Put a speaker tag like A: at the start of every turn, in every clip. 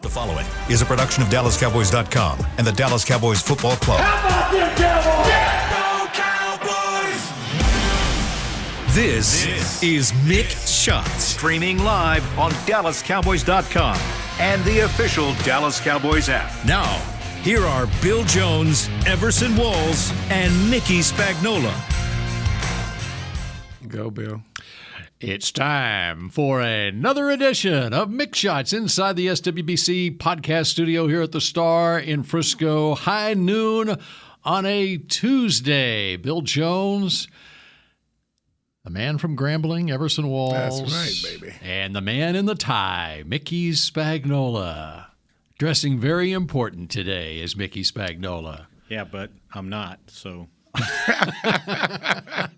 A: The following is a production of DallasCowboys.com and the Dallas Cowboys Football Club.
B: How about them Cowboys?
C: Yeah, go Cowboys!
A: This is Mick Shots, streaming live on DallasCowboys.com and the official Dallas Cowboys app. Now, here are Bill Jones, Everson Walls, and Mickey Spagnola.
D: Go, Bill.
E: It's time for another edition of Mick Shots inside the SWBC podcast studio here at the Star in Frisco. High noon on a Tuesday. Bill Jones, the man from Grambling, Everson Walls.
D: That's right, baby.
E: And the man in the tie, Mickey Spagnola. Dressing very important today is Mickey Spagnola.
F: Yeah, but I'm not, so... I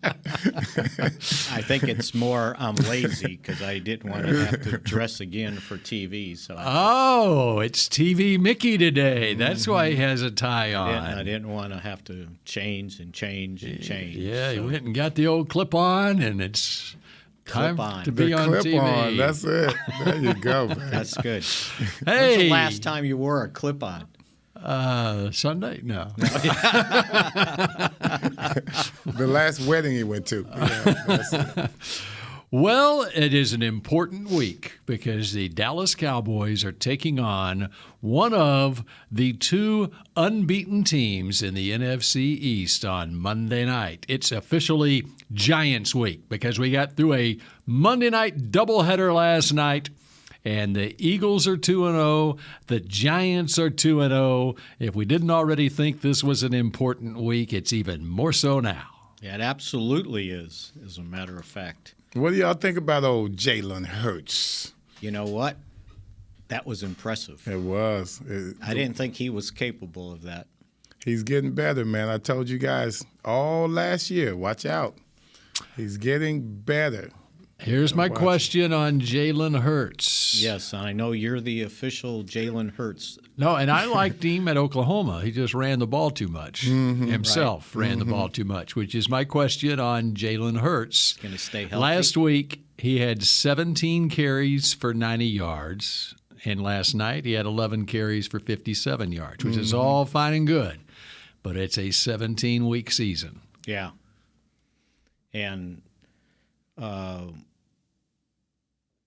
F: think it's more I'm lazy because I didn't want to have to dress again for TV. So
E: it's TV Mickey today. That's why he has a tie on.
F: I didn't want to have to change.
E: Yeah, he went and got the old clip on, and it's time to be on TV.
D: On, that's it. There you go, man.
F: That's good.
E: Hey,
F: when's the last time you wore a clip on?
E: Sunday? No.
D: The last wedding he went to. Yeah,
E: well, it is an important week because the Dallas Cowboys are taking on one of the two unbeaten teams in the NFC East on Monday night. It's officially Giants week because we got through a Monday night doubleheader last night. And the Eagles are 2-0. The Giants are 2-0. If we didn't already think this was an important week, it's even more so now.
F: Yeah, it absolutely is, as a matter of fact.
D: What do y'all think about old Jalen Hurts?
F: You know what? That was impressive.
D: It was.
F: I didn't think he was capable of that.
D: He's getting better, man. I told you guys all last year, watch out. He's getting better.
E: Here's my question on Jalen Hurts.
F: Yes, I know you're the official Jalen Hurts.
E: No, and I liked him at Oklahoma. He just ran the ball too much. Himself ran the ball too much, which is my question on Jalen Hurts.
F: Going to stay healthy.
E: Last week, he had 17 carries for 90 yards, and last night he had 11 carries for 57 yards, which is all fine and good, but it's a 17-week season.
F: Yeah. And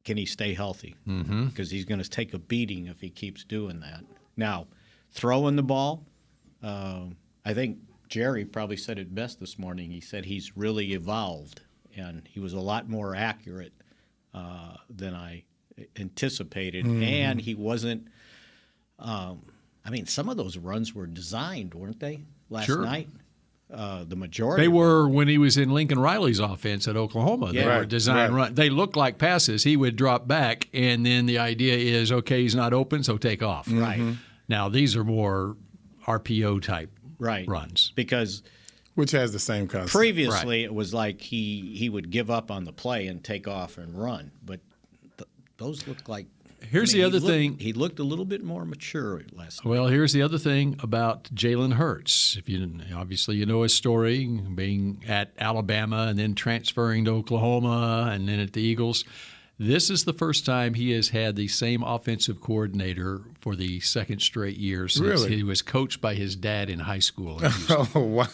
F: can he stay healthy? Because he's going to take a beating if he keeps doing that. Now, throwing the ball, I think Jerry probably said it best this morning. He said he's really evolved, and he was a lot more accurate than I anticipated. And he wasn't some of those runs were designed, weren't they, last night? The majority.
E: They were when he was in Lincoln Riley's offense at Oklahoma. They were designed run. They looked like passes. He would drop back, and then the idea is, okay, he's not open, so take off.
F: Right.
E: Now, these are more RPO type runs.
D: Which has the same concept.
F: Previously, it was like he would give up on the play and take off and run. But those looked like
E: Here's the other thing.
F: He looked a little bit more mature last night.
E: Well, here's the other thing about Jalen Hurts. Obviously you know his story, being at Alabama and then transferring to Oklahoma and then at the Eagles. This is the first time he has had the same offensive coordinator for the second straight year since he was coached by his dad in high school.
D: Oh, wow.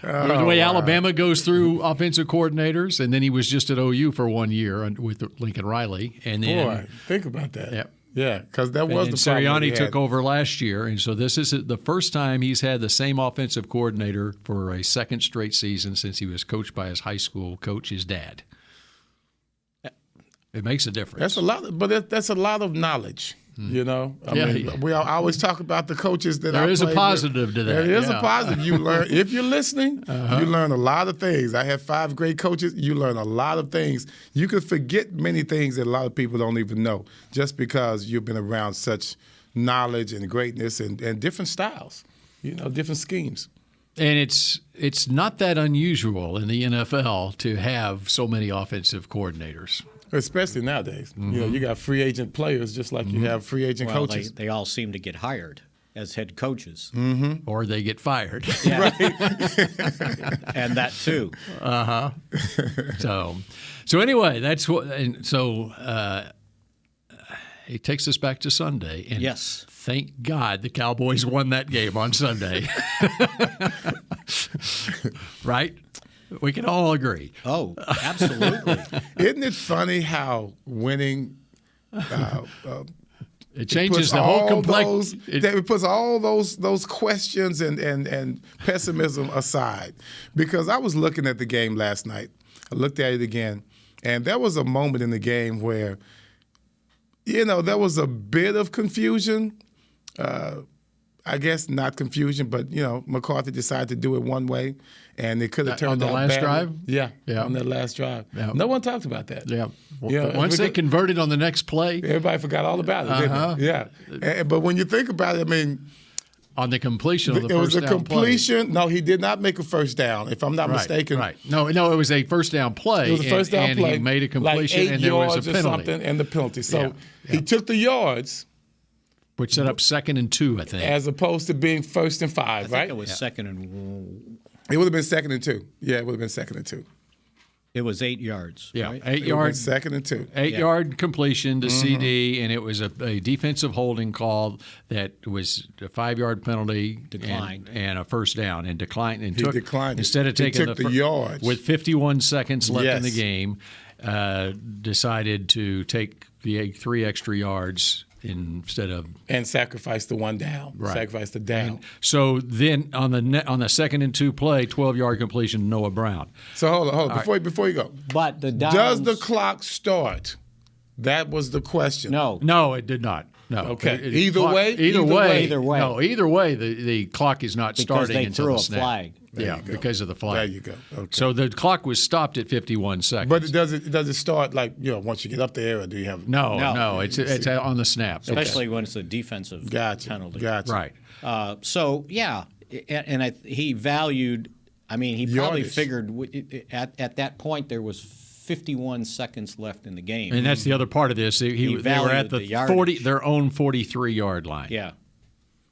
E: The way Alabama goes through offensive coordinators, and then he was just at OU for 1 year with Lincoln Riley. And then,
D: boy, think about that.
E: Yep.
D: Yeah, because that was the problem.
E: Sirianni took over last year, and so this is the first time he's had the same offensive coordinator for a second straight season since he was coached by his high school coach, his dad. It makes a difference.
D: That's a lot, but that's a lot of knowledge. You know, I always talk about the coaches that
E: there is a positive to that.
D: There is a positive. You learn if you're listening. You learn a lot of things. I have 5 great coaches. You learn a lot of things. You can forget many things that a lot of people don't even know just because you've been around such knowledge and greatness and different styles. You know, different schemes.
E: And it's not that unusual in the NFL to have so many offensive coordinators.
D: Especially nowadays. You know, you got free agent players just like you have free agent coaches.
F: They all seem to get hired as head coaches.
E: Or they get fired.
F: Yeah. And that too.
E: So anyway, that's what. And so it takes us back to Sunday. And
F: Yes.
E: thank God the Cowboys won that game on Sunday. Right? We can all agree.
F: Oh, absolutely.
D: Isn't it funny how winning
E: It changes
D: puts
E: the whole
D: all
E: complexion.
D: it puts all those questions and pessimism aside? Because I was looking at the game last night. I looked at it again, and there was a moment in the game where, there was a bit of confusion. I guess not confusion, but McCarthy decided to do it one way, and it could have turned out
E: on the last
D: badly.
E: drive.
D: Yeah, on that last drive.
E: Yeah.
D: No one talked about that.
E: Yeah.
D: Yeah,
E: Once they converted on the next play,
D: everybody forgot all about it. Didn't they? Yeah, but when you think about it, I mean,
E: on the completion of the
D: it was
E: first
D: a
E: down play.
D: completion. No, he did not make a first down, if I'm not mistaken.
E: Right. No, it was a first down play.
D: It was a first down
E: and
D: play.
E: he made a completion,
D: like 8
E: and there was a
D: yards or
E: penalty.
D: something, and the penalty. So
E: Yeah.
D: he took the yards
E: Which set up 2nd and 2, I think.
D: as opposed to being 1st and 5,
F: I think
D: right?
F: it was 2nd and
D: It would have been 2nd and 2. Yeah, it would have been 2nd and 2.
F: it was 8 yards.
E: Yeah,
F: right?
E: 8
D: It would have
E: yards.
D: been 2nd and 2.
E: 8-yard completion to
D: Mm-hmm.
E: CD, and it was a defensive holding call that was a 5-yard penalty
F: Declined.
E: and a first down, and declined. And
D: He
E: took,
D: declined it.
E: instead of
D: He
E: taking
D: took the yards.
E: with 51 seconds left in the
D: Yes.
E: game, decided to take the 3 extra yards instead of.
D: And sacrifice the one down.
E: Right.
D: Sacrifice the down.
E: So then on the 2nd and 2 play, 12-yard completion to Noah Brown.
D: So hold on. Before you go.
F: But the downs,
D: Does the clock start? That was the question.
E: No, it did not. No.
D: Okay.
E: It-
D: Either
E: clock-
D: way?
E: Either
D: Either
E: way.
D: way.
F: Either way.
E: No, either way, the clock is not
F: because
E: starting
F: they
E: until
F: threw
E: the
F: a
E: snap.
F: flag.
E: Yeah,
D: you go.
E: because of the flag.
D: There you go. Okay.
E: So the clock was stopped at 51 seconds.
D: But does it start like, once you get up there, or do you have
E: no, it's on the snap.
F: Especially when it's a defensive penalty.
D: Gotcha.
E: Right.
F: So, yeah, and he valued – I mean, he probably
D: Yardage.
F: figured at that point there was 51 seconds left in the game.
E: And that's the other part of this. They were at
F: valued the
E: the
F: yardage.
E: their own 43-yard line.
F: Yeah.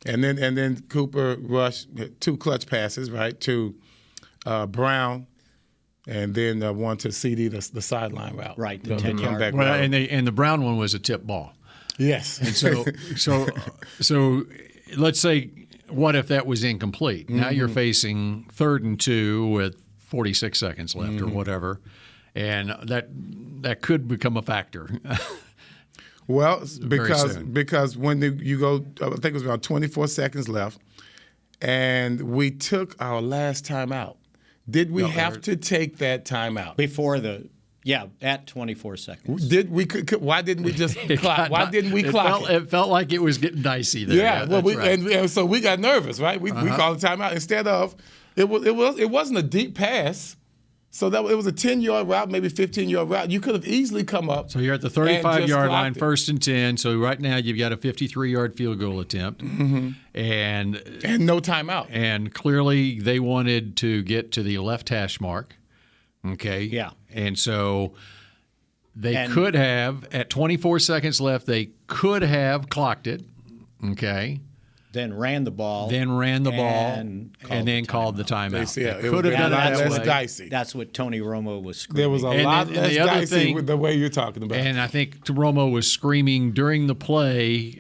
D: And then Cooper rushed 2 clutch passes, right, to Brown, and then one to CD, the sideline route.
F: Right, the 10-yard.
D: comeback
E: Well,
D: route.
E: and the Brown one was a tip ball.
D: Yes.
E: And so let's say, what if that was incomplete? Now you're facing 3rd and 2 with 46 seconds left or whatever, and that could become a factor.
D: Well,
E: soon.
D: because when you go, I think it was around 24 seconds left, and we took our last timeout. Did we have to take that timeout?
F: Before at 24 seconds.
D: Did we? Why didn't we just clock? Why didn't we clock it?
E: It felt like it was getting dicey there.
D: Yeah, well,
E: that's right.
D: and so we got nervous, right? We called the timeout instead of it wasn't a deep pass, so it was a 10-yard route, maybe 15-yard route. You could have easily come up.
E: So you're at the
D: and just
E: 35-yard line,
D: clocked it.
E: 1st and 10. So right now you've got a 53-yard field goal attempt, and
D: no timeout.
E: And clearly they wanted to get to the left hash mark. Okay.
F: Yeah.
E: And so they could have, at 24 seconds left, they could have clocked it. Okay.
F: Then ran the ball.
E: And then called the timeout.
D: It
E: Could have done it that
D: less
E: way.
D: dicey.
F: That's what Tony Romo was screaming.
D: There was a lot
E: and
D: less
E: the other
D: dicey
E: thing-
D: with the way you're talking about.
E: And I think Romo was screaming during the play,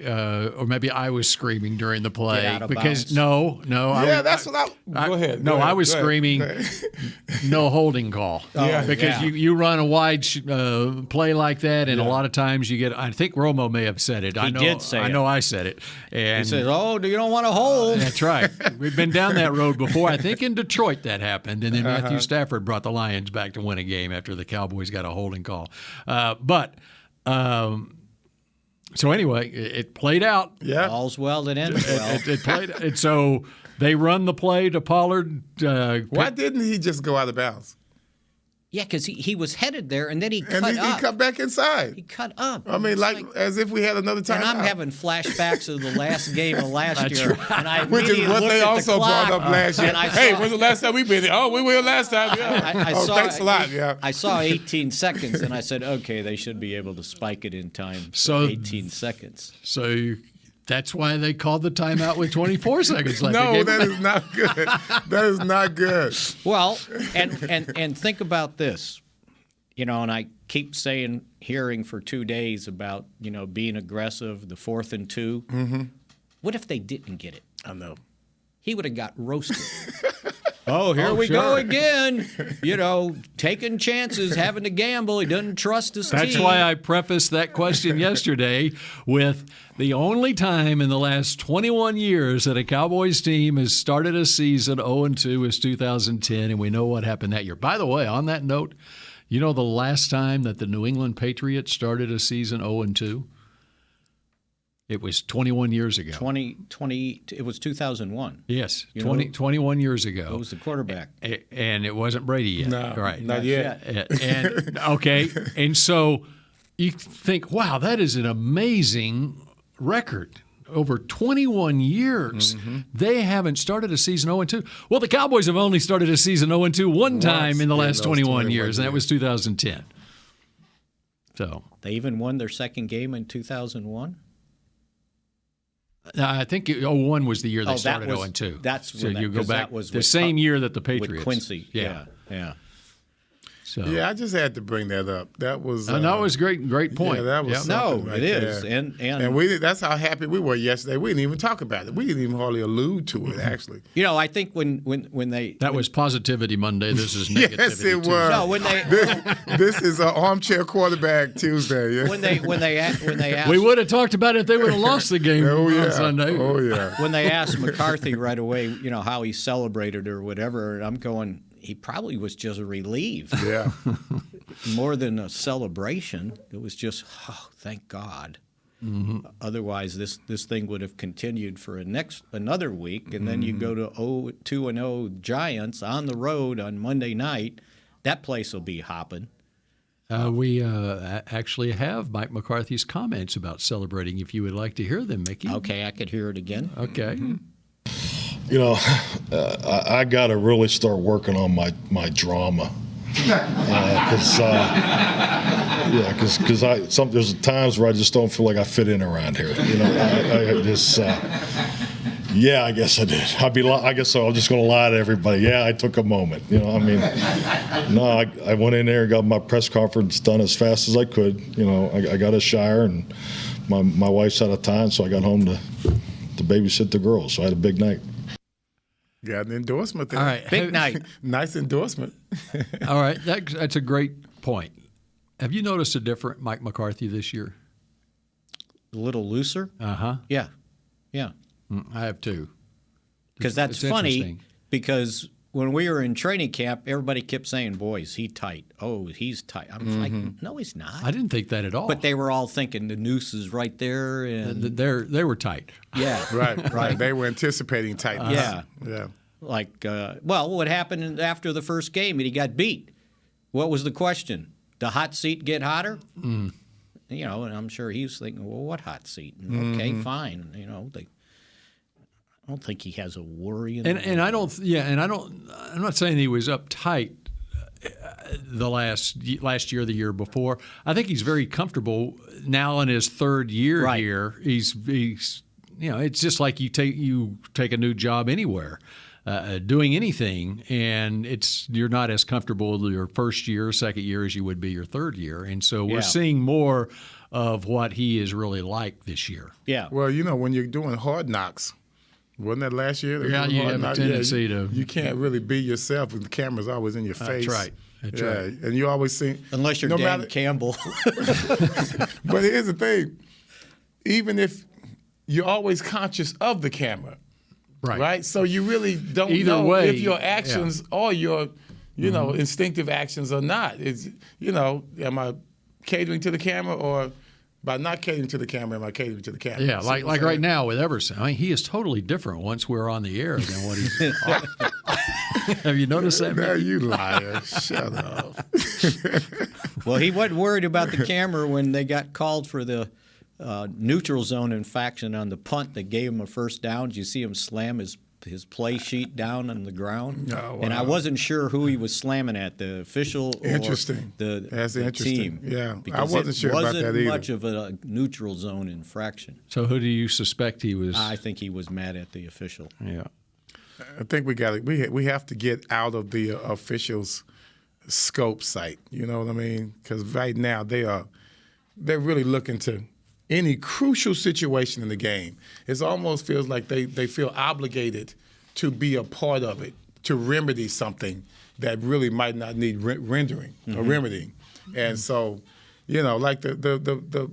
E: or maybe I was screaming during the play
F: Get out of
E: because
F: bounds.
E: no.
D: that's what I. Go ahead.
E: No,
D: go ahead,
E: I was
D: go ahead.
E: screaming,
D: Go ahead.
E: no holding call.
D: Yeah.
E: Because
F: Yeah.
E: you run a wide play like that, and a lot of times you get. I think Romo may have said it. I
F: did say
E: I
F: it.
E: know I said it. And
F: He says, "Oh, you don't want to hold."
E: That's right. We've been down that road before. I think in Detroit that happened, and then Matthew Stafford brought the Lions back to win a game after the Cowboys got a holding call. So anyway, it played out.
D: Yeah.
F: All's well that ends well.
E: It played, and so they run the play to Pollard.
D: Why didn't he just go out of bounds?
F: Yeah, because he was headed there, and then he
D: And
F: cut
D: he
F: up.
D: cut back inside.
F: He cut up.
D: I mean,
F: It's
D: like as if we had another time.
F: and I'm
D: out.
F: having flashbacks of the last game of last year, and I
D: Which is
F: immediately
D: what
F: looked
D: they
F: at the
D: also
F: clock,
D: brought up last year.
F: and I
D: Hey,
F: saw-
D: when's the last time we've been there? Oh, we were last time. Yeah.
F: I saw,
D: thanks a lot. Yeah.
F: I saw 18 seconds, and I said, okay, they should be able to spike it in time.
E: So-
F: 18 seconds.
E: So that's why they called the timeout with 24 seconds left. They
D: No,
E: gave
D: that
E: it
D: is not good. That is not good.
F: Well, and think about this. And I keep hearing for 2 days about, being aggressive, the 4th and 2.
D: Mm-hmm.
F: What if they didn't get it?
D: I know.
F: He would have got roasted. Here we go again. Taking chances, having to gamble. He doesn't trust his team.
E: That's why I prefaced that question yesterday with the only time in the last 21 years that a Cowboys team has started a season 0-2 is 2010, and we know what happened that year. By the way, on that note, the last time that the New England Patriots started a season 0-2? It was 21 years ago.
F: It was 2001.
E: Yes, 21 years ago.
F: Who was the quarterback?
E: And it wasn't Brady yet.
D: No,
E: right.
D: not yet.
E: And okay, and so you think, wow, that is an amazing record. Over 21 years, they haven't started a season 0-2. Well, the Cowboys have only started a season 0-2 one time in the last 21 years, and that was 2010. So
F: they even won their second game in 2001.
E: I think 01 was the year they started 0-2.
F: That's
E: so
F: when
E: you go back.
F: That was
E: the same year that the Patriots.
F: With Quincy. Yeah.
E: So
D: yeah, I just had to bring that up. That was
E: that was great point.
D: Yeah, that was something right
F: it is,
D: there.
F: and
D: we that's how happy we were yesterday. We didn't even talk about it. We didn't even hardly allude to it. Actually,
F: I think when they
E: was Positivity Monday. This is Negativity
D: yes, it was.
F: No, when they
D: this is an armchair quarterback Tuesday. Yeah.
F: when they asked,
E: we would have talked about it if they would have lost the game on Sunday.
D: Oh yeah.
F: When they asked McCarthy right away, how he celebrated or whatever, and I'm going, he probably was just relieved.
D: Yeah.
F: More than a celebration. It was just, thank God. Mm-hmm. Otherwise, this thing would have continued for another week, and then you go to 2-0 Giants on the road on Monday night. That place will be hopping.
E: We actually have Mike McCarthy's comments about celebrating. If you would like to hear them, Mickey.
F: Okay, I could hear it again.
E: Okay.
B: I got to really start working on my drama. Because there's times where I just don't feel like I fit in around here. I just I guess I did. I guess so. I'm just going to lie to everybody. Yeah, I took a moment. I went in there and got my press conference done as fast as I could. I got a shower, and my wife's out of town, so I got home to babysit the girls. So I had a big night.
D: Got an endorsement there.
E: All right.
F: Big night.
D: Nice endorsement.
E: All right. That's a great point. Have you noticed a different Mike McCarthy this year?
F: A little looser?
E: Uh-huh.
F: Yeah.
E: I have too.
F: Because that's
E: it's
F: funny, because when we were in training camp, everybody kept saying, boy, is he tight. Oh, he's tight. I'm like, no, he's not.
E: I didn't think that at all.
F: But they were all thinking the noose is right there. And
E: they were tight.
F: Yeah.
D: Right. They were anticipating tightness.
F: Yeah. Like, what happened after the first game? And he got beat. What was the question? The hot seat get hotter? And I'm sure he was thinking, well, what hot seat? And, okay, fine. I don't think he has a worry.
E: I'm not saying he was uptight the last year, the year before. I think he's very comfortable now in his third year here. He's it's just like you take a new job anywhere, doing anything, and you're not as comfortable your first year, second year as you would be your third year, and so we're seeing more of what he is really like this year.
F: Yeah.
D: Well, when you're doing Hard Knocks. Wasn't that last year?
E: Yeah, you have a tendency to.
D: You can't really be yourself, and the camera's always in your face.
E: That's right.
D: And you always see.
F: Unless you're Dan Campbell.
D: But here's the thing. Even if you're always conscious of the camera, right? So you really don't know if your actions or your, instinctive actions or not. It's, am I catering to the camera, or by not catering to the camera, am I catering to the camera?
E: Yeah, like right now with Everson. I mean, he is totally different once we're on the air than what he's. Have you noticed that?
D: Now you liar. Shut up.
F: Well, he wasn't worried about the camera when they got called for the neutral zone infraction on the punt that gave him a first down. Did you see him slam his play sheet down on the ground?
D: Oh, wow.
F: And I wasn't sure who he was slamming at, the official or the team.
D: Yeah,
F: because
D: I wasn't sure about that either.
F: It wasn't much of a neutral zone infraction.
E: So who do you suspect he was?
F: I think he was mad at the official.
E: Yeah.
D: I think we have to get out of the officials' scope sight. You know what I mean? Because right now they're really looking to any crucial situation in the game. It almost feels like they feel obligated to be a part of it, to remedy something that really might not need rendering or remedying. And so, like the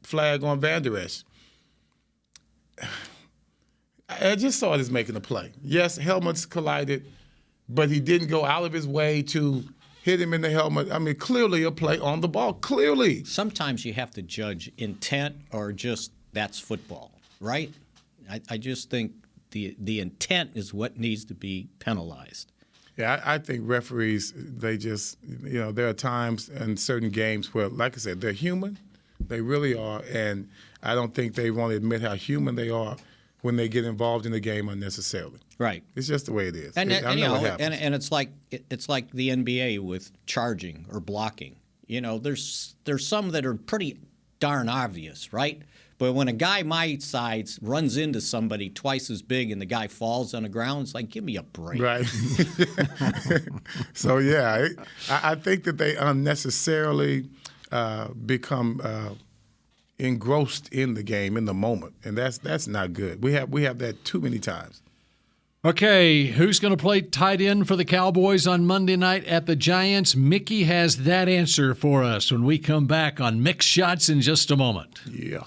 D: flag on Van Der Esch. I just saw it as making a play. Yes, helmets collided, but he didn't go out of his way to hit him in the helmet. I mean, clearly a play on the ball, clearly.
F: Sometimes you have to judge intent or just that's football, right? I just think the intent is what needs to be penalized.
D: Yeah, I think referees, they just, there are times in certain games where, like I said, they're human. They really are. And I don't think they want to admit how human they are when they get involved in the game unnecessarily.
F: Right.
D: It's just the way it is.
F: And
D: I know what happens.
F: And it's like the NBA with charging or blocking. There's some that are pretty darn obvious, right? But when a guy my size runs into somebody twice as big and the guy falls on the ground, it's like, give me a break.
D: Right. So, yeah, I think that they unnecessarily become engrossed in the game, in the moment, and that's not good. We have that too many times.
E: Okay, who's going to play tight end for the Cowboys on Monday night at the Giants? Mickey has that answer for us when we come back on Mick's Shots in just a moment.
D: Yeah.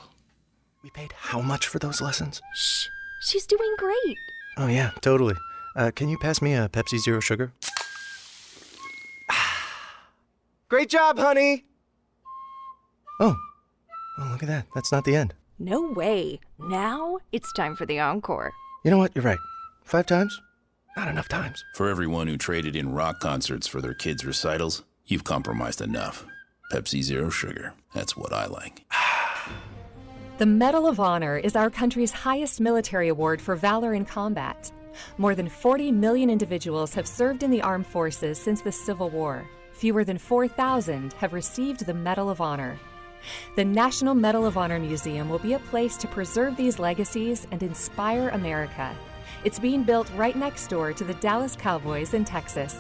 C: We paid how much for those lessons?
G: Shh, she's doing great.
C: Oh, yeah, totally. Can you pass me a Pepsi Zero Sugar? Great job, honey! Oh, look at that. That's not the end.
G: No way. Now it's time for the encore.
C: You know what? You're right. 5 times? Not enough times.
H: For everyone who traded in rock concerts for their kids' recitals, you've compromised enough. Pepsi Zero Sugar. That's what I like.
I: The Medal of Honor is our country's highest military award for valor in combat. More than 40 million individuals have served in the armed forces since the Civil War. Fewer than 4,000 have received the Medal of Honor. The National Medal of Honor Museum will be a place to preserve these legacies and inspire America. It's being built right next door to the Dallas Cowboys in Texas.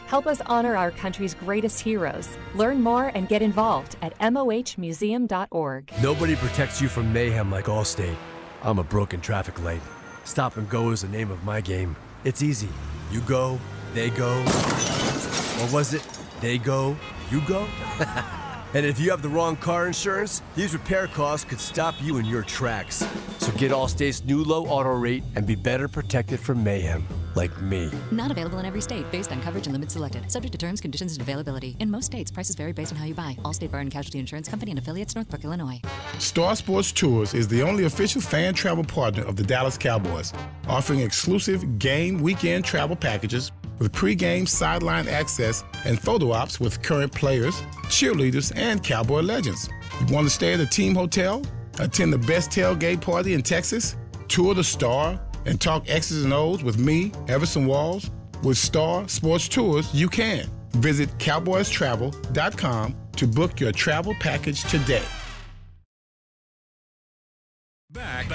I: Help us honor our country's greatest heroes. Learn more and get involved at mohmuseum.org.
J: Nobody protects you from mayhem like Allstate. I'm a broken traffic light. Stop and go is the name of my game. It's easy. You go, they go. Or was it, they go, you go? And if you have the wrong car insurance, these repair costs could stop you in your tracks. So get Allstate's new low auto rate and be better protected from mayhem, like me.
K: Not available in every state based on coverage and limits selected. Subject to terms, conditions, and availability. In most states, prices vary based on how you buy. Allstate Bar and Casualty Insurance Company and affiliates, Northbrook, Illinois.
D: Star Sports Tours is the only official fan travel partner of the Dallas Cowboys, offering exclusive game weekend travel packages with pre-game sideline access and photo ops with current players, cheerleaders, and Cowboy legends. You want to stay at a team hotel, attend the best tailgate party in Texas, tour the Star, and talk X's and O's with me, Everson Walls? With Star Sports Tours, you can. Visit cowboystravel.com to book your travel package today.
A: Back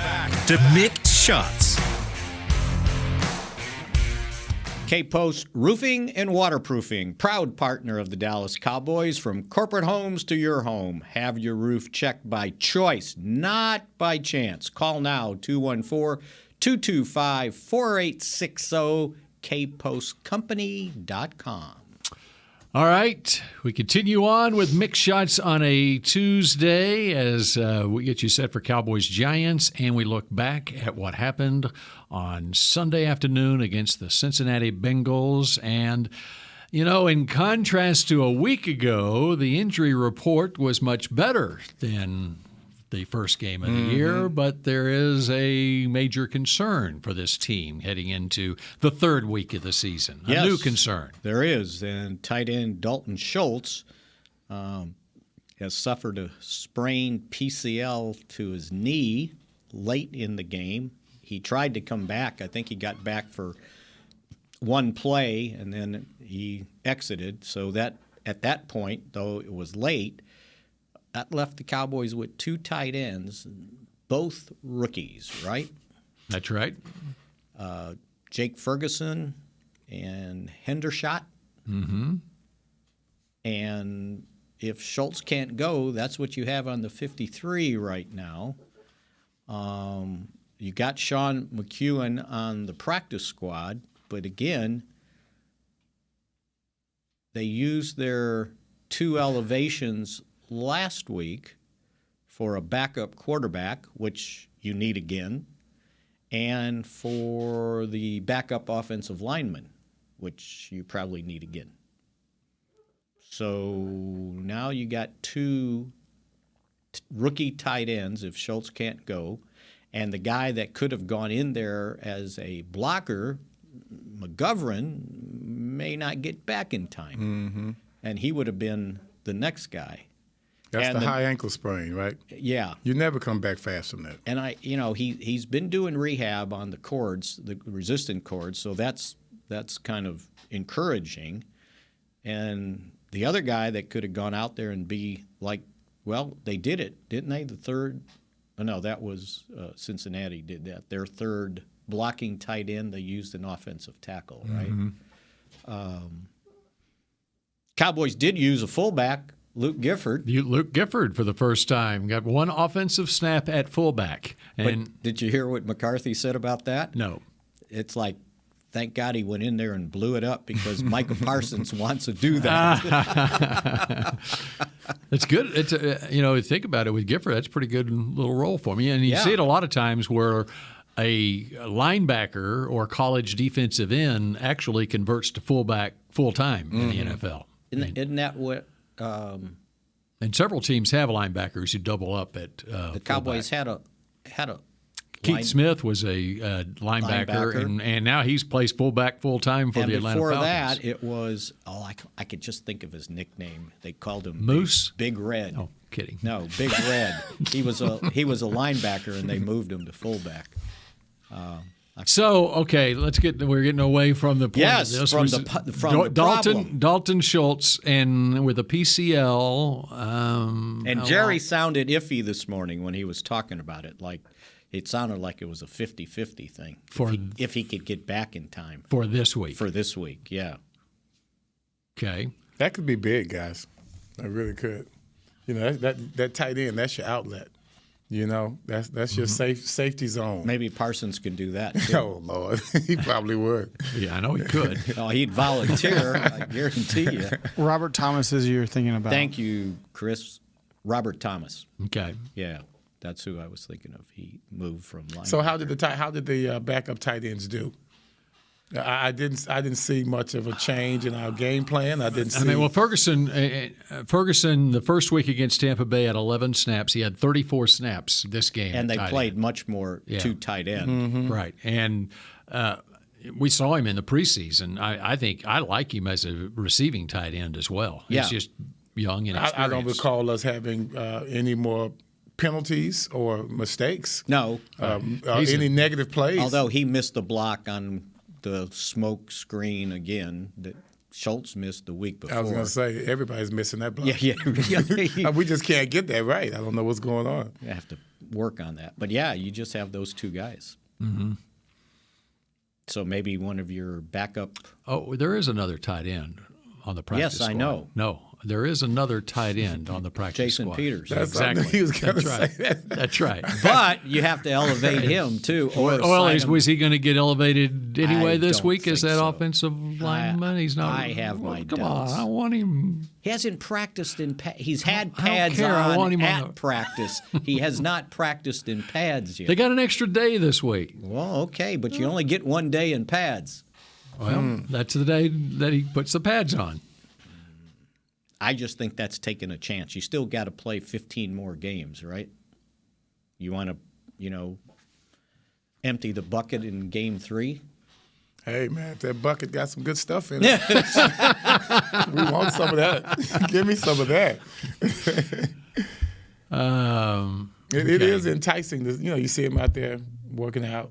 A: to Mick's Shots.
F: K-Post Roofing and Waterproofing, proud partner of the Dallas Cowboys. From corporate homes to your home, have your roof checked by choice, not by chance. Call now, 214-225-4860, kpostcompany.com.
E: All right, we continue on with Mick Shots on a Tuesday as we get you set for Cowboys-Giants, and we look back at what happened on Sunday afternoon against the Cincinnati Bengals. And, in contrast to a week ago, the injury report was much better than the first game of the year, but there is a major concern for this team heading into the third week of the season. A new concern.
F: There is, and tight end Dalton Schultz has suffered a sprained PCL to his knee late in the game. He tried to come back. I think he got back for one play, and then he exited. So that at that point, though it was late, that left the Cowboys with 2 tight ends, both rookies, right?
E: That's right.
F: Jake Ferguson and Hendershot. And if Schultz can't go, that's what you have on the 53 right now. You got Sean McEwen on the practice squad, but again, they used their 2 elevations last week for a backup quarterback, which you need again, and for the backup offensive lineman, which you probably need again. So now you got 2 rookie tight ends if Schultz can't go, and the guy that could have gone in there as a blocker, McGovern, may not get back in time. And he would have been the next guy.
D: That's the high ankle sprain, right?
F: Yeah.
D: You never come back fast from that.
F: And he's been doing rehab on the cords, the resistant cords, so that's kind of encouraging. And the other guy that could have gone out there and be like, well, they did it, didn't they? The third, that was Cincinnati did that. Their third blocking tight end, they used an offensive tackle, right? Cowboys did use a fullback, Luke Gifford.
E: Luke Gifford for the first time got 1 offensive snap at fullback. And
F: but did you hear what McCarthy said about that?
E: No.
F: It's like, thank God he went in there and blew it up because Micah Parsons wants to do that.
E: It's good. It's think about it with Gifford. That's a pretty good little role for me. And you see it a lot of times where a linebacker or college defensive end actually converts to fullback full time in the NFL.
F: Isn't that what?
E: And several teams have linebackers who double up at
F: the Cowboys had a.
E: Keith Smith was a linebacker. And now he's plays fullback full time for the Atlanta Falcons.
F: Before that, it was I could just think of his nickname. They called him
E: Moose,
F: Big Red.
E: Oh, kidding.
F: No, Big Red. He was a linebacker, and they moved him to fullback.
E: So we're getting away from the point.
F: Yes,
E: of this.
F: from the problem.
E: Dalton Schultz, and with a PCL.
F: And Jerry sounded iffy this morning when he was talking about it. Like it sounded like it was a 50-50 thing. If he could get back in time
E: for this week.
F: For this week, yeah.
E: Okay,
D: that could be big, guys. That really could. That tight end, that's your outlet. That's your safety zone.
F: Maybe Parsons can do that too.
D: Oh, Lord. He probably would.
E: Yeah, I know he could.
F: He'd volunteer, I guarantee you.
L: Robert Thomas is who you're thinking about.
F: Thank you, Chris. Robert Thomas.
E: Okay.
F: Yeah, that's who I was thinking of. He moved from linebacker.
D: So how did the backup tight ends do? I didn't see much of a change in our game plan.
E: Ferguson, the first week against Tampa Bay had 11 snaps. He had 34 snaps this game.
F: And they played much more to tight end.
E: Mm-hmm. Right. And we saw him in the preseason. I think I like him as a receiving tight end as well.
F: Yeah.
E: He's just young and experienced.
D: I don't recall us having any more penalties or mistakes.
F: No.
D: Any negative plays.
F: Although he missed the block on the smoke screen again that Schultz missed the week before.
D: I was going to say, everybody's missing that block.
F: Yeah.
D: We just can't get that right. I don't know what's going on.
F: You have to work on that. But, yeah, you just have those 2 guys.
E: Mm-hmm.
F: So maybe one of your backup.
E: Oh, there is another tight end on the practice squad.
F: Yes, I know.
E: No, there is another tight end on the practice
F: squad.
E: Jason
F: Peterson.
D: That's
E: exactly.
D: He was going to say
E: right.
D: that.
E: That's right.
F: But you have to elevate him, too.
E: Was he going to get elevated anyway this week as that
F: so.
E: offensive lineman? He's not.
F: I have my
E: Come
F: doubts.
E: on, I want him.
F: He hasn't practiced in he's had pads on at practice. He has not practiced in pads yet.
E: They got an extra day this week.
F: Well, okay, but you only get 1 day in pads.
E: Well, that's the day that he puts the pads on.
F: I just think that's taking a chance. You still got to play 15 more games, right? You want to, empty the bucket in game 3?
D: Hey, man, that bucket got some good stuff in it. We want some of that. Give me some of that. It is enticing. You see him out there working out,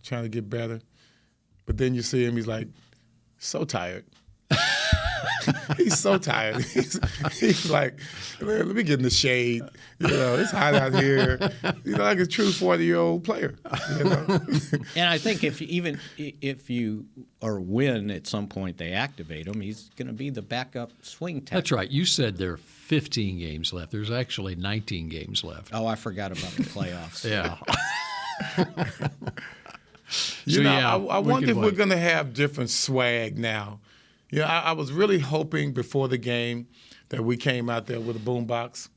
D: trying to get better. But then you see him, he's like, so tired. He's so tired. He's like, man, let me get in the shade. It's hot out here. Like a true 40-year-old player.
F: And I think if you win at some point, they activate him. He's going to be the backup swing tackle.
E: That's right. You said there are 15 games left. There's actually 19 games left.
F: Oh, I forgot about the playoffs.
E: Yeah.
D: I wonder if we're going to have different swag now. I was really hoping before the game that we came out there with a boombox.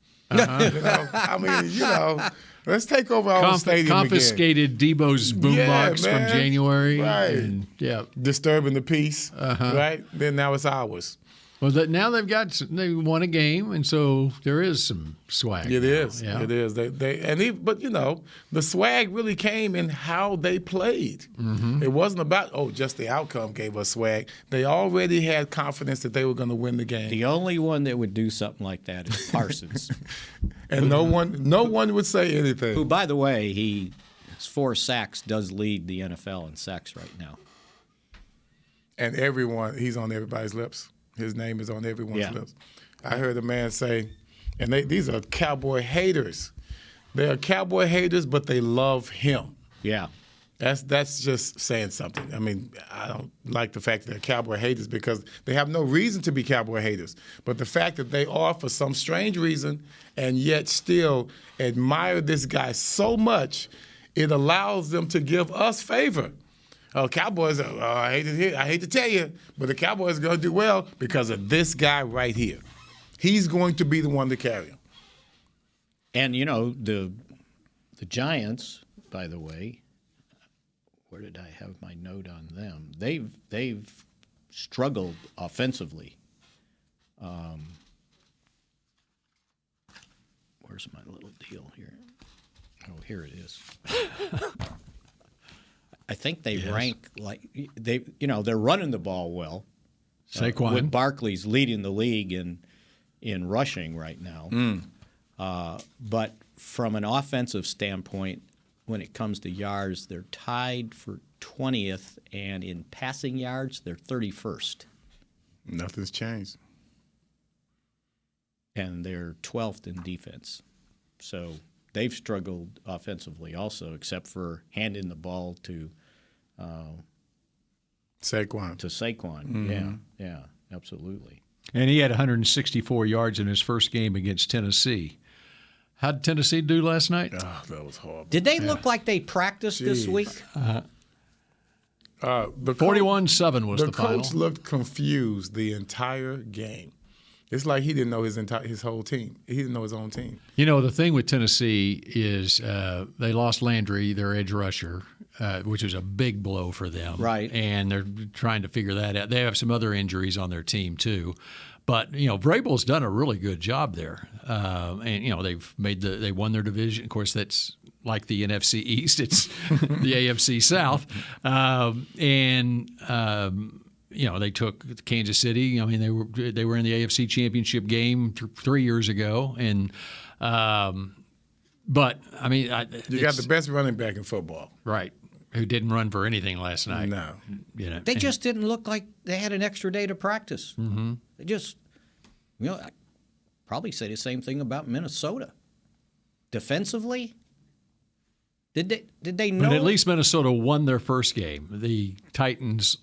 D: Let's take over our stadium
E: confiscated
D: again.
E: Debo's boombox from January.
D: Right.
E: And,
D: disturbing the peace. Right. Then now it's ours.
E: Well, now they won a game, and so there is some swag.
D: It
E: now.
D: is.
E: Yeah.
D: It is. But the swag really came in how they played.
E: Mm-hmm.
D: It wasn't about just the outcome gave us swag. They already had confidence that they were going to win the game.
F: The only one that would do something like that is Parsons,
D: and no one would say anything.
F: Who, by the way, his 4 sacks does lead the NFL in sacks right now.
D: And he's on everybody's lips. His name is on everyone's lips. I heard a man say, and these are Cowboy haters. They are Cowboy haters, but they love him.
F: Yeah.
D: That's just saying something. I mean, I don't like the fact that they're Cowboy haters because they have no reason to be Cowboy haters. But the fact that they are for some strange reason and yet still admire this guy so much, it allows them to give us favor. Oh, Cowboys! I hate to tell you, but the Cowboys are going to do well because of this guy right here. He's going to be the one to carry him.
F: And the Giants, by the way, where did I have my note on them? They've struggled offensively. Where's my little deal here? Oh, here it is. I think they rank they're running the ball well.
E: Saquon.
F: With Barkley's leading the league in rushing right now. But from an offensive standpoint, when it comes to yards, they're tied for 20th, and in passing yards, they're 31st.
D: Nothing's changed.
F: And they're 12th in defense. So they've struggled offensively also, except for handing the ball to
D: Saquon.
F: Mm-hmm. Yeah, absolutely.
E: And he had 164 yards in his first game against Tennessee. How did Tennessee do last night?
D: Oh, that was horrible.
F: Did they look like they practiced this week?
E: 41-7 was the final.
D: The coach looked confused the entire game. It's like he didn't know his whole team. He didn't know his own team.
E: The thing with Tennessee is they lost Landry, their edge rusher, which was a big blow for them.
F: Right.
E: And they're trying to figure that out. They have some other injuries on their team too. But, Vrabel's done a really good job there. And, they won their division. Of course, that's like the NFC East. It's the AFC South. They took Kansas City. I mean, they were in the AFC Championship game 3 years ago, and but I mean,
D: you got the best running back in football,
E: right? Who didn't run for anything last night?
D: No,
F: they just didn't look like they had an extra day to practice.
E: Mm-hmm.
F: They just, I probably say the same thing about Minnesota. Defensively. Did they know?
E: But at least Minnesota won their first game. The Titans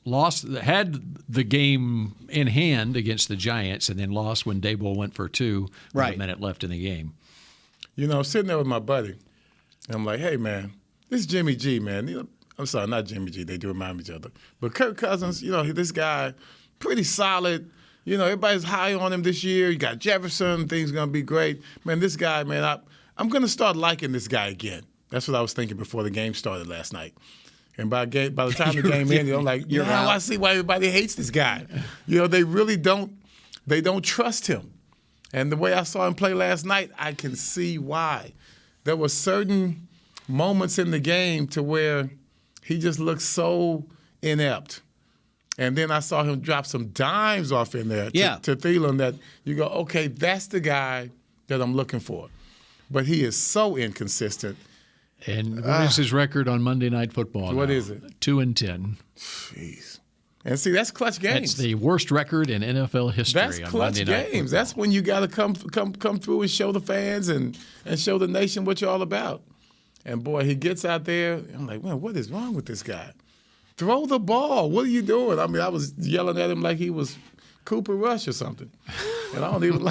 E: had the game in hand against the Giants, and then lost when Daboll went for 2 with a minute left in the game.
D: I'm sitting there with my buddy, and I'm like, "Hey, man, this is Jimmy G, man. I'm sorry, not Jimmy G. They do remind each other, but Kirk Cousins. This guy, pretty solid. Everybody's high on him this year. You got Jefferson. Things gonna be great, man. This guy, man, I'm gonna start liking this guy again." That's what I was thinking before the game started last night. And by the time the game ended, I'm like, now I see why everybody hates this guy. They really don't trust him. And the way I saw him play last night, I can see why. There were certain moments in the game to where he just looked so inept. And then I saw him drop some dimes off in there to Thielen that you go, okay, that's the guy that I'm looking for. But he is so inconsistent.
E: And what is his record on Monday Night Football?
D: What
E: now?
D: is it?
E: 2-10.
D: Jeez. And see, that's clutch games.
E: That's the worst record in NFL history.
D: That's
E: on
D: clutch
E: Monday Night
D: games.
E: Football.
D: That's when you got to come through and show the fans and show the nation what you're all about. And boy, he gets out there. I'm like, man, what is wrong with this guy? Throw the ball. What are you doing? I mean, I was yelling at him like he was Cooper Rush or something. And I don't even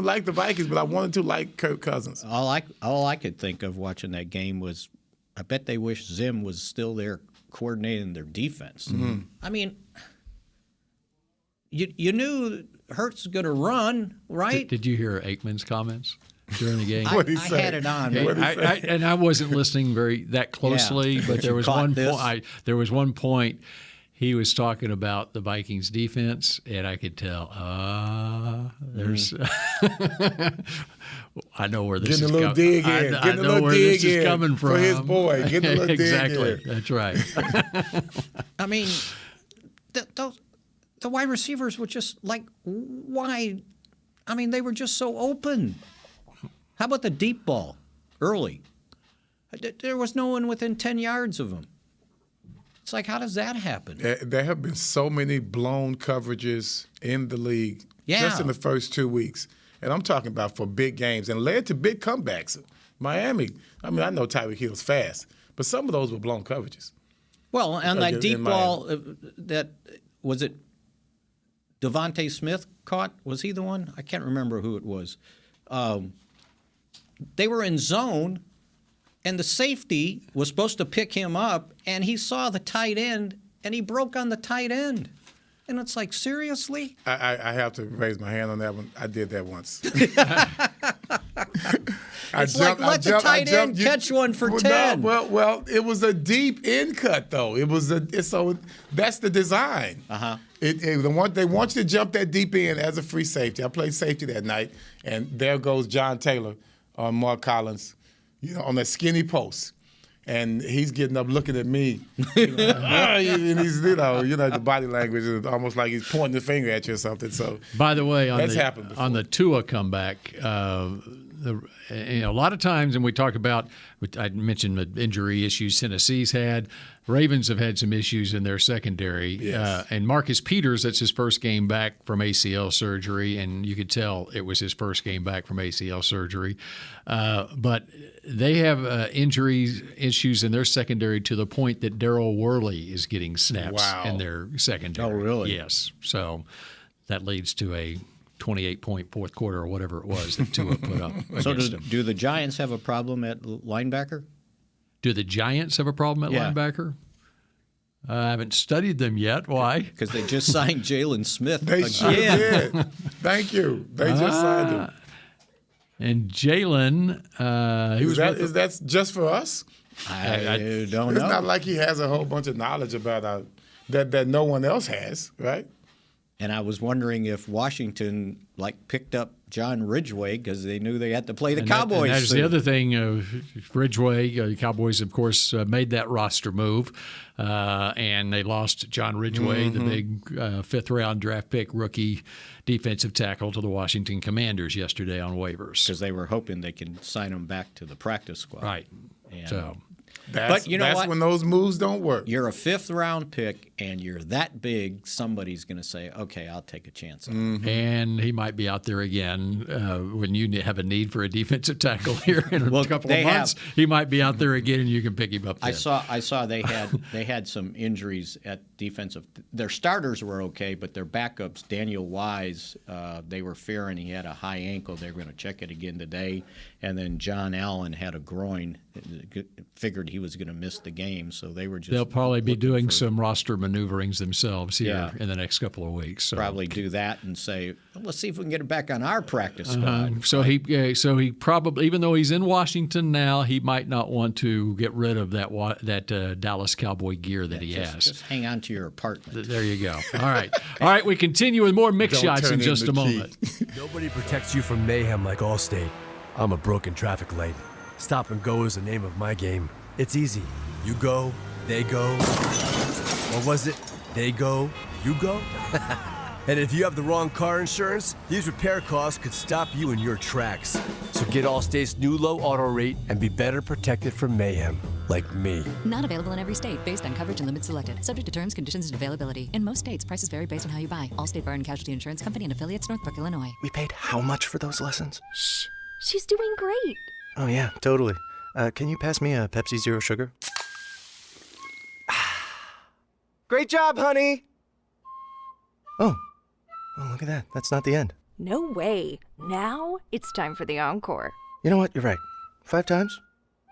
D: like the Vikings, but I wanted to like Kirk Cousins.
F: All I could think of watching that game was, I bet they wish Zim was still there coordinating their defense.
D: Mm-hmm.
F: I mean, you knew Hurts was going to run, right?
E: Did you hear Aikman's comments during the game?
D: What'd he
F: I
D: say?
F: had it on.
E: And I wasn't listening that closely,
F: Yeah,
E: but there was one
F: this?
E: point. There was one point he was talking about the Vikings defense, and I could tell. There's. I know where this
D: Getting
E: is
D: a little
E: coming.
D: dig in.
E: I
D: Getting a
E: know
D: little
E: where
D: dig
E: this is
D: in
E: coming from
D: for his boy. Getting a little
E: exactly.
D: dig in.
E: That's right.
F: I mean, the wide receivers were just like, why? I mean, they were just so open. How about the deep ball early? There was no one within 10 yards of him. It's like, how does that happen?
D: There have been so many blown coverages in the league just in the first 2 weeks. And I'm talking about for big games and led to big comebacks. Miami, I mean, I know Tyreek Hill's fast, but some of those were blown coverages.
F: Well, and that deep ball, was it Devontae Smith caught? Was he the one? I can't remember who it was. They were in zone, and the safety was supposed to pick him up, and he saw the tight end, and he broke on the tight end. And it's like, seriously?
D: I have to raise my hand on that one. I did that once.
F: Let the tight end catch one for 10.
D: Well, it was a deep end cut, though. So that's the design.
F: Uh-huh.
D: They want you to jump that deep end as a free safety. I played safety that night, and there goes John Taylor on Mark Collins, on that skinny post. And he's getting up looking at me. And he's, the body language is almost like he's pointing the finger at you or something. So,
E: by the way,
D: happened before.
E: On the Tua comeback, a lot of times, and we talk about, I mentioned the injury issues Tennessee's had. Ravens have had some issues in their secondary.
D: Yes.
E: And Marcus Peters, that's his first game back from ACL surgery, and you could tell it was his first game back from ACL surgery. But they have issues in their secondary to the point that Darryl Worley is getting snaps in their secondary.
F: Oh, really?
E: Yes. So that leads to a 28-point fourth quarter or whatever it was that Tua put up against him.
F: Do the Giants have a problem at linebacker?
E: Do the Giants have a problem at linebacker? I haven't studied them yet. Why?
F: Because they just signed Jalen Smith
D: They sure did. Thank you. They just signed him.
E: And Jalen,
D: is that just for us?
F: I don't know.
D: It's not like he has a whole bunch of knowledge about that no one else has, right?
F: And I was wondering if Washington picked up John Ridgway because they knew they had to play the Cowboys.
E: And that's the other thing. Ridgway, the Cowboys, of course, made that roster move, and they lost John Ridgway, the big fifth-round draft pick rookie defensive tackle, to the Washington Commanders yesterday on waivers.
F: Because they were hoping they could sign him back to the practice squad.
E: Right.
F: And
D: That's when those moves don't work.
F: You're a fifth-round pick, and you're that big, somebody's going to say, okay, I'll take a chance on it.
E: And he might be out there again when you have a need for a defensive tackle here in a couple of months. He might be out there again, and you can pick him up then.
F: I saw they had some injuries at defensive. Their starters were okay, but their backups, Daniel Wise, they were fearing he had a high ankle. They were going to check it again today. And then John Allen had a groin. Figured he was going to miss the game, so they were just.
E: They'll probably be doing some roster maneuverings themselves here in the next couple of weeks. So.
F: Probably do that and say, well, let's see if we can get it back on our practice squad.
E: So he probably, even though he's in Washington now, he might not want to get rid of that Dallas Cowboy gear that he has.
F: Just hang on to your apartment.
E: There you go. All right. We continue with more Mick shots in just a moment.
J: Nobody protects you from mayhem like Allstate. I'm a broken traffic light. Stop and go is the name of my game. It's easy. You go, they go. Or was it they go, you go? And if you have the wrong car insurance, these repair costs could stop you in your tracks. So get Allstate's new low auto rate and be better protected from mayhem. Like me.
K: Not available in every state based on coverage and limits selected. Subject to terms, conditions, and availability. In most states, prices vary based on how you buy. Allstate Bar and Casualty Insurance Company and affiliates, Northbrook, Illinois.
C: We paid how much for those lessons?
G: Shh, she's doing great.
C: Oh, yeah, totally. Can you pass me a Pepsi Zero Sugar? Great job, honey! Oh, look at that. That's not the end.
G: No way. Now it's time for the encore.
C: You know what? You're right. 5 times?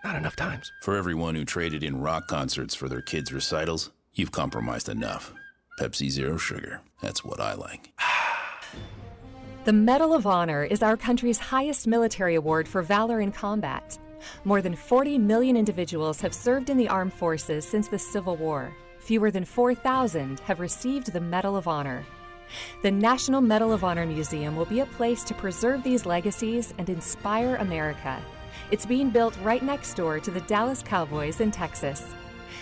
C: Not enough times.
H: For everyone who traded in rock concerts for their kids' recitals, you've compromised enough. Pepsi Zero Sugar. That's what I like.
I: The Medal of Honor is our country's highest military award for valor in combat. More than 40 million individuals have served in the armed forces since the Civil War. Fewer than 4,000 have received the Medal of Honor. The National Medal of Honor Museum will be a place to preserve these legacies and inspire America. It's being built right next door to the Dallas Cowboys in Texas.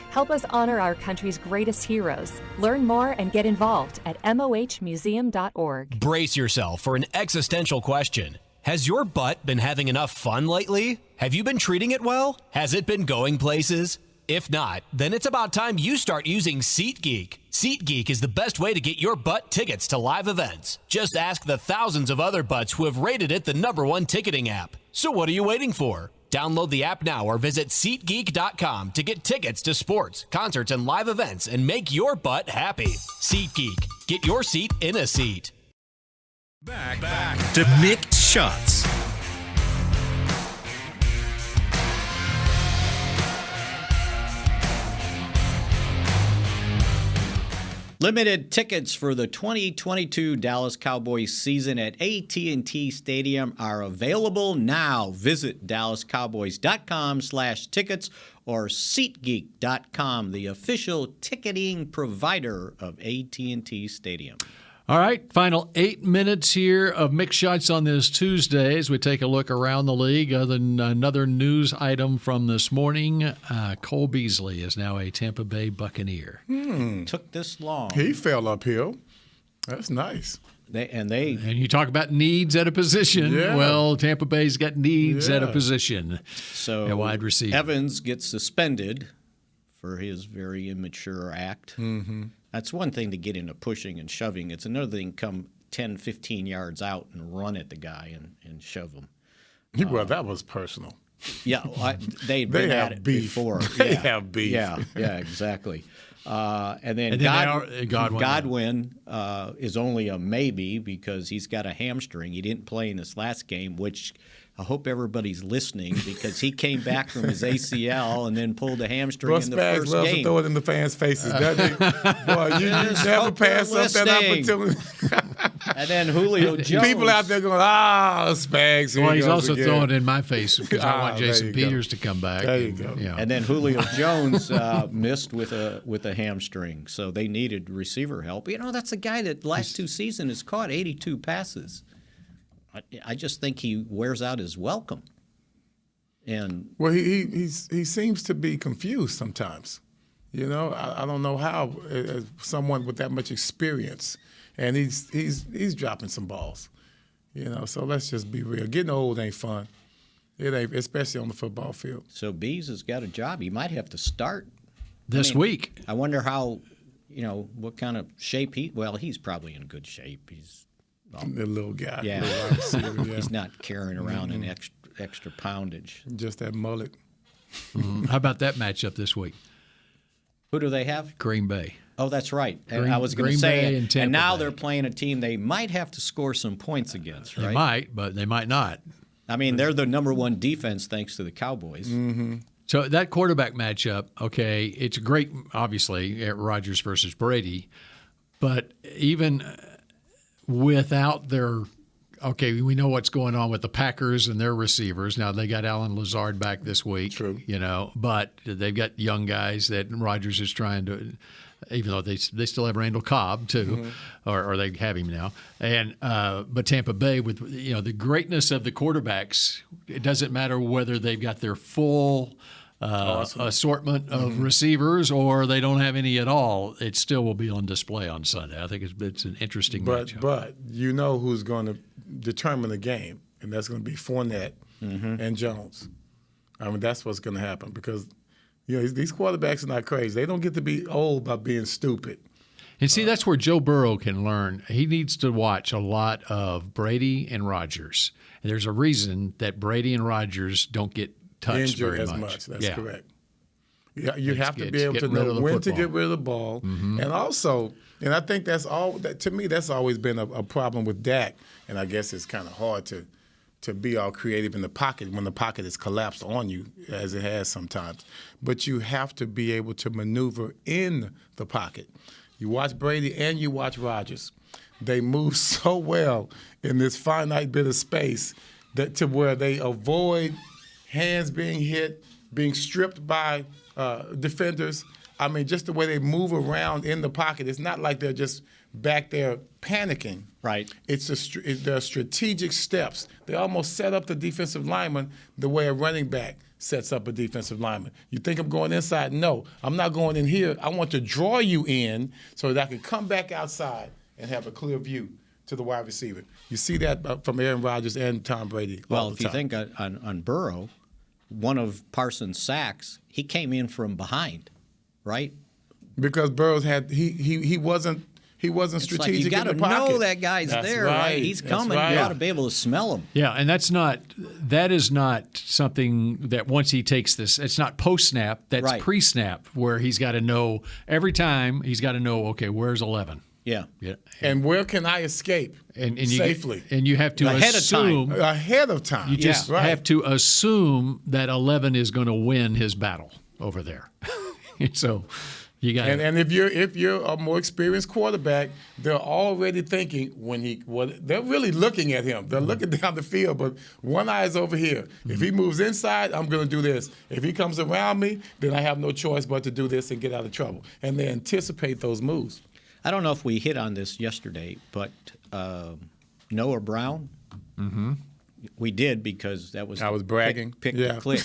I: Help us honor our country's greatest heroes. Learn more and get involved at mohmuseum.org.
M: Brace yourself for an existential question. Has your butt been having enough fun lately? Have you been treating it well? Has it been going places? If not, then it's about time you start using SeatGeek. SeatGeek is the best way to get your butt tickets to live events. Just ask the thousands of other butts who have rated it the #1 ticketing app. So what are you waiting for? Download the app now or visit SeatGeek.com to get tickets to sports, concerts, and live events and make your butt happy. SeatGeek. Get your seat in a seat.
A: Back to Mick Shots.
F: Limited tickets for the 2022 Dallas Cowboys season at AT&T Stadium are available now. Visit DallasCowboys.com/tickets or SeatGeek.com, the official ticketing provider of AT&T Stadium.
E: All right, final 8 minutes here of Mick Shots on this Tuesday as we take a look around the league. Other than another news item from this morning, Cole Beasley is now a Tampa Bay Buccaneer.
F: Took this long.
D: He fell uphill. That's nice.
E: And you talk about needs at a position.
D: Yeah.
E: Well, Tampa Bay's got needs at a position.
F: So
E: a wide receiver.
F: Evans gets suspended for his very immature act.
D: Mm-hmm.
F: That's one thing to get into pushing and shoving. It's another thing to come 10, 15 yards out and run at the guy and shove him.
D: Well, that was personal.
F: Yeah, they'd been at it
D: beef.
F: before.
D: They have beef.
F: Yeah, exactly. And then
E: Godwin
F: is only a maybe because he's got a hamstring. He didn't play in this last game, which I hope everybody's listening because he came back from his ACL and then pulled a hamstring in the first
D: loves
F: game.
D: to throw it in the fans' faces, doesn't he? Boy, you never pass up that opportunity.
F: And then Julio Jones.
D: People out there going, Spags.
E: Well, he's also throwing it in my face because I want Jason Peters to come back.
D: There you go.
F: And then Julio Jones missed with a hamstring, so they needed receiver help. You know, that's a guy that last 2 seasons has caught 82 passes. I just think he wears out his welcome. And
D: well, he seems to be confused sometimes. You know, I don't know how as someone with that much experience, and he's dropping some balls. You know, so let's just be real. Getting old ain't fun. It ain't, especially on the football field.
F: So Bees has got a job. He might have to start
E: this week.
F: I wonder how, what kind of shape he's probably in good shape. He's
D: the little guy.
F: Yeah.
D: Little receiver, yeah.
F: He's not carrying around an extra poundage.
D: Just that mullet.
E: How about that matchup this week?
F: Who do they have?
E: Green Bay.
F: Oh, that's right. I was going to say it. And now they're playing a team they might have to score some points against, right?
E: They might, but they might not.
F: I mean, they're the #1 defense thanks to the Cowboys.
D: Mm-hmm.
E: So that quarterback matchup, okay, it's great, obviously, Rodgers versus Brady, but even without their okay, we know what's going on with the Packers and their receivers. Now, they got Alan Lazard back this week.
D: True.
E: But they've got young guys that Rodgers is trying to, even though they still have Randall Cobb, too, or they have him now. And but Tampa Bay, with the greatness of the quarterbacks, it doesn't matter whether they've got their full assortment of receivers or they don't have any at all. It still will be on display on Sunday. I think it's an interesting matchup.
D: But you know who's going to determine the game, and that's going to be Fournette and Jones. I mean, that's what's going to happen because You know, these quarterbacks are not crazy. They don't get to be old by being stupid.
E: And see, that's where Joe Burrow can learn. He needs to watch a lot of Brady and Rodgers. And there's a reason that Brady and Rodgers don't get touched
D: Injured
E: very
D: as
E: much.
D: That's correct. Yeah, you have to be able to know when to get rid of the ball.
E: Mm-hmm.
D: And also, and I think that's to me, that's always been a problem with Dak. And I guess it's kind of hard to be all creative in the pocket when the pocket is collapsed on you, as it has sometimes. But you have to be able to maneuver in the pocket. You watch Brady and you watch Rodgers. They move so well in this finite bit of space that to where they avoid hands being hit, being stripped by defenders. I mean, just the way they move around in the pocket. It's not like they're just back there panicking.
F: Right.
D: They're strategic steps. They almost set up the defensive lineman the way a running back sets up a defensive lineman. You think I'm going inside? No, I'm not going in here. I want to draw you in so that I can come back outside and have a clear view to the wide receiver. You see that from Aaron Rodgers and Tom Brady.
F: Well, if you think on Burrow, one of Parsons' sacks, he came in from behind, right?
D: Because Burrows he wasn't strategic
F: like you
D: in the pocket. You got
F: to know that guy's there, right? He's coming.
D: Right.
F: You got to be able to smell him.
E: Yeah, and that is not something that once he takes this, it's not post-snap, that's
F: right.
E: pre-snap, where he's got to know every time, he's got to know, okay, where's 11?
F: Yeah.
D: And where can I escape safely?
E: And you have to assume.
D: Ahead of time.
E: You just have to assume that 11 is going to win his battle over there. So you got.
D: And if you're a more experienced quarterback, they're already thinking they're really looking at him. They're looking down the field, but one eye is over here. Mm-hmm. If he moves inside, I'm going to do this. If he comes around me, then I have no choice but to do this and get out of trouble. And they anticipate those moves.
F: I don't know if we hit on this yesterday, but Noah Brown, we did because that was
D: I was bragging.
F: Pick the click.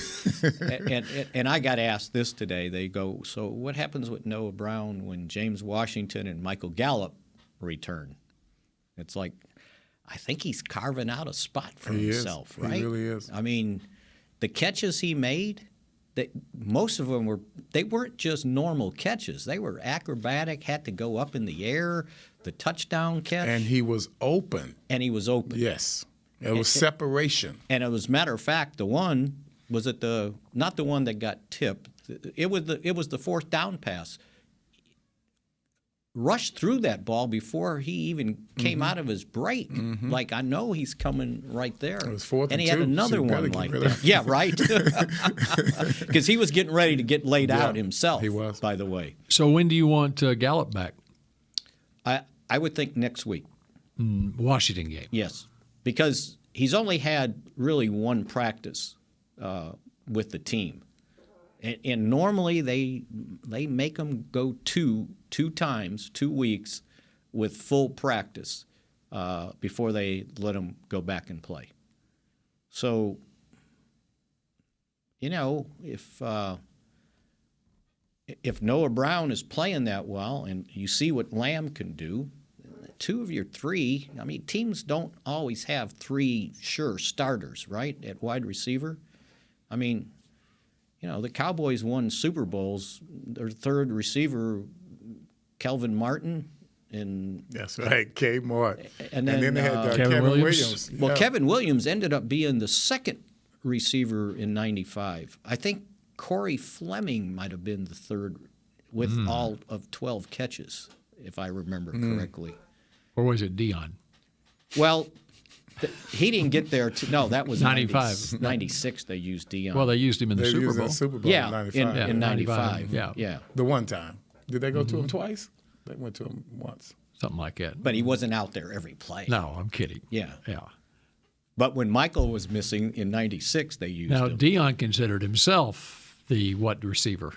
F: and I got asked this today. They go, so what happens with Noah Brown when James Washington and Michael Gallup return? It's like, I think he's carving out a spot for himself, right?
D: He really is.
F: I mean, the catches he made, most of them weren't just normal catches. They were acrobatic, had to go up in the air, the touchdown catch.
D: And he was open.
F: Yes.
D: It was separation.
F: And it was, matter of fact, the one was not the one that got tipped. It was the fourth down pass. Rushed through that ball before he even came out of his break. Mm-hmm. Like, I know he's coming right there.
D: It was fourth
F: and
D: and
F: he
D: two.
F: had another one like that. Yeah, right. Because he was getting ready to get laid out himself.
D: He was,
F: by the way.
E: So when do you want Gallup back?
F: I would think next week.
E: Washington game.
F: Yes, because he's only had really one practice with the team. And normally they make them go two times, 2 weeks, with full practice before they let them go back and play. So, if Noah Brown is playing that well, and you see what Lamb can do, 2 of your 3. I mean, teams don't always have 3 sure starters, right, at wide receiver. I mean, the Cowboys won Super Bowls. Their third receiver, Kelvin Martin, and
D: that's right, K. Mart.
F: And then
D: they had Kevin Williams.
F: Well, yeah. Kevin Williams ended up being the second receiver in '95. I think Corey Fleming might have been the third with all of 12 catches, if I remember correctly.
E: Or was it Dion?
F: Well, he didn't get there. No, that was
E: 95.
F: 96 they used Dion.
E: Well, they used him in the Super Bowl.
D: Super Bowl
F: yeah,
D: in 95.
F: In 95.
E: Yeah.
D: The one time. Did they go to him twice? They went to him once.
E: Something like that.
F: But he wasn't out there every play.
E: No, I'm kidding.
F: Yeah.
E: Yeah.
F: But when Michael was missing in 96, they used him.
E: Now, Dion considered himself the what receiver?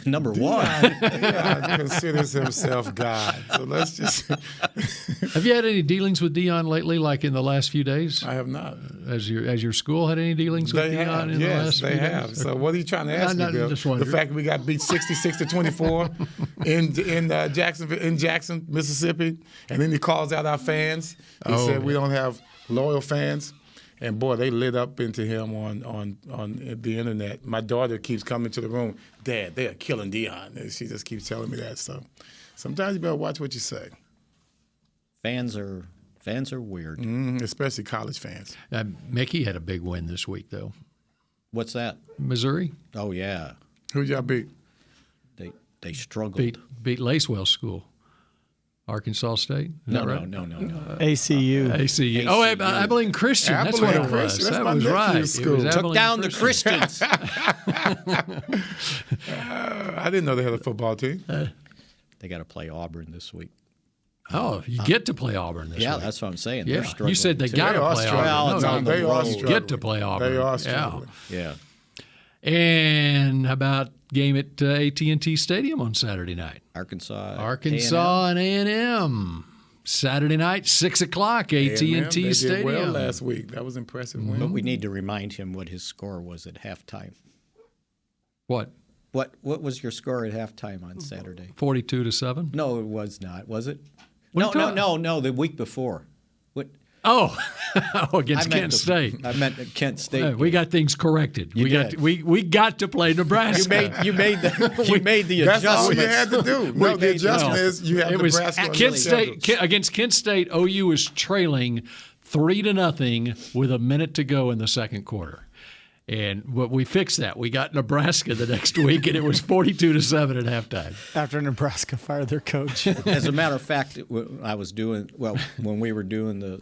F: Number one.
D: Dion considers himself God. So let's just.
E: Have you had any dealings with Dion lately, like in the last few days?
D: I have not.
E: Has your school had any dealings with Dion in the last few days?
D: Yes, they have. So what are you trying to ask me, Bill? The fact that we got beat 66-24 in Jackson, Mississippi, and then he calls out our fans. He said we don't have loyal fans. And boy, they lit up into him on the internet. My daughter keeps coming to the room, Dad, they are killing Deion. And she just keeps telling me that. So sometimes you better watch what you say.
F: Fans are weird,
D: especially college fans.
E: Mickey had a big win this week, though.
F: What's that?
E: Missouri.
F: Oh yeah.
D: Who'd y'all beat?
F: They struggled.
E: Beat Lacewell School. Arkansas State?
F: No.
L: ACU.
E: ACU. Oh, Abilene Christian. That's what it was. That was right.
D: School.
F: Took down the Christians.
D: I didn't know they had a football team.
F: They got to play Auburn this week.
E: Oh, you get to play Auburn this week.
F: Yeah, that's what I'm saying.
E: Yeah,
F: you
E: said they got to play Auburn.
F: Well, it's on the road.
E: You get to play Auburn.
D: They are struggling.
F: Yeah.
E: And how about game at AT&T Stadium on Saturday night?
F: Arkansas
E: and A&M. Saturday night, 6 o'clock, AT&T
D: they
E: Stadium.
D: Did well last week. That was impressive win.
F: But we need to remind him what his score was at halftime.
E: What?
F: What was your score at halftime on Saturday?
E: 42-7?
F: No, it was not. Was it?
E: No.
F: The week before. What?
E: Oh, against Kent State.
F: I meant Kent State.
E: We got things corrected. We got to play Nebraska.
F: You made the adjustment.
D: That's all you had to do. No, the adjustment is you have Nebraska.
E: Kent State against Kent State. OU was trailing 3-0 with a minute to go in the second quarter. But we fixed that. We got Nebraska the next week, and it was 42-7 at halftime.
L: After Nebraska fired their coach.
F: As a matter of fact, I was doing when we were doing the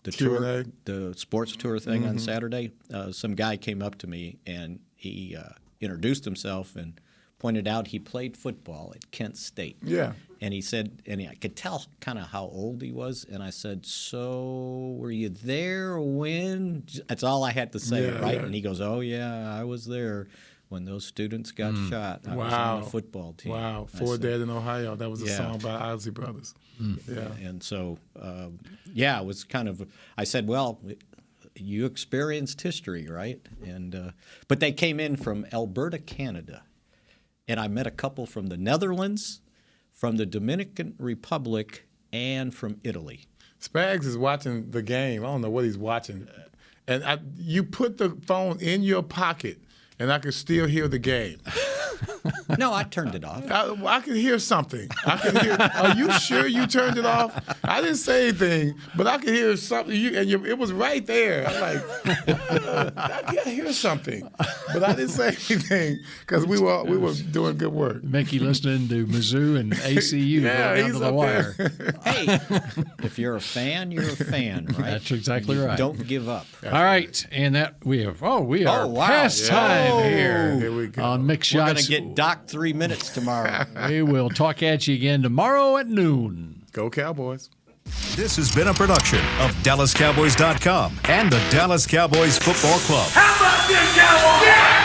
F: tour, the sports tour thing on Saturday. Some guy came up to me and he introduced himself and pointed out he played football at Kent State.
D: Yeah.
F: And he said, and I could tell kind of how old he was. And I said, so were you there when? That's all I had to say, right? Yeah. And he goes, oh, yeah, I was there when those students got shot. I was on the football team.
D: Wow. For Dad in Ohio. That was a song by Isley Brothers.
F: Yeah. And so, it was kind of, I said, well, you experienced history, right? And but they came in from Alberta, Canada. And I met a couple from the Netherlands, from the Dominican Republic, and from Italy.
D: Spags is watching the game. I don't know what he's watching. And you put the phone in your pocket, and I could still hear the game.
F: No, I turned it off.
D: I could hear something. I could hear. Are you sure you turned it off? I didn't say anything, but I could hear something. It was right there. I'm like, I hear something, but I didn't say anything because we were doing good work.
E: Mickey listening to Mizzou and ACU down to the wire.
F: Hey, if you're a fan, you're a fan, right?
E: That's exactly right.
F: Don't give up.
E: All right, and that we are past time here
D: we go.
E: on Mick Shots.
F: We're going to get docked 3 minutes tomorrow.
E: We will talk at you again tomorrow at noon.
D: Go Cowboys.
A: This has been a production of DallasCowboys.com and the Dallas Cowboys Football Club.
N: How about this, Cowboys? Yeah!